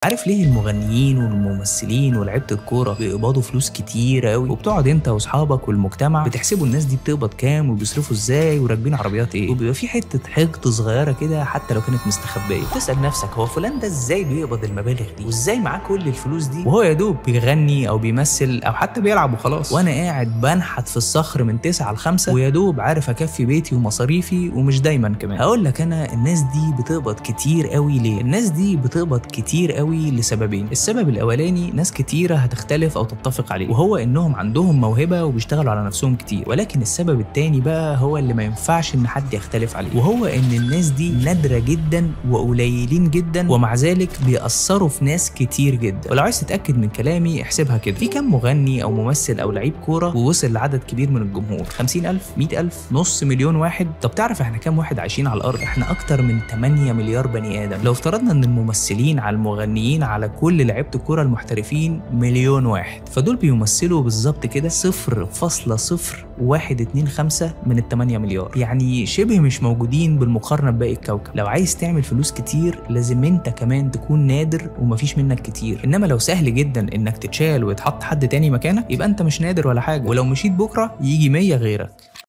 عارف ليه المغنيين والممثلين ولاعيبه الكوره بيقبضوا فلوس كتير قوي، وبتقعد انت واصحابك والمجتمع بتحسبوا الناس دي بتقبض كام وبيصرفوا ازاي وراكبين عربيات ايه، وبيبقى في حته حقد صغيره كده حتى لو كانت مستخبيه. تسال نفسك هو فلان ده ازاي بيقبض المبالغ دي، وازاي معاه كل الفلوس دي وهو يا دوب بيغني او بيمثل او حتى بيلعب وخلاص، وانا قاعد بنحت في الصخر من 9 ل 5 ويا دوب عارف اكفي بيتي ومصاريفي ومش دايما كمان. هقول لك انا الناس دي بتقبض كتير قوي ليه؟ الناس دي بتقبض كتير قوي لسببين. السبب الاولاني ناس كتيره هتختلف او تتفق عليه، وهو انهم عندهم موهبه وبيشتغلوا على نفسهم كتير. ولكن السبب التاني بقى هو اللي ما ينفعش ان حد يختلف عليه، وهو ان الناس دي نادره جدا وقليلين جدا، ومع ذلك بيأثروا في ناس كتير جدا. ولو عايز تتاكد من كلامي احسبها كده، في كام مغني او ممثل او لعيب كوره ووصل لعدد كبير من الجمهور؟ 50,000، 100,000، نص مليون واحد؟ طب تعرف احنا كام واحد عايشين على الارض؟ احنا اكتر من 8 مليار بني ادم. لو افترضنا ان الممثلين على المغنيين على كل لعيبه الكوره المحترفين مليون واحد، فدول بيمثلوا بالظبط كده 0.0125 من ال 8 مليار، يعني شبه مش موجودين بالمقارنه بباقي الكوكب. لو عايز تعمل فلوس كتير لازم انت كمان تكون نادر ومفيش منك كتير، انما لو سهل جدا انك تتشال ويتحط حد تاني مكانك يبقى انت مش نادر ولا حاجه، ولو مشيت بكره يجي 100 غيرك.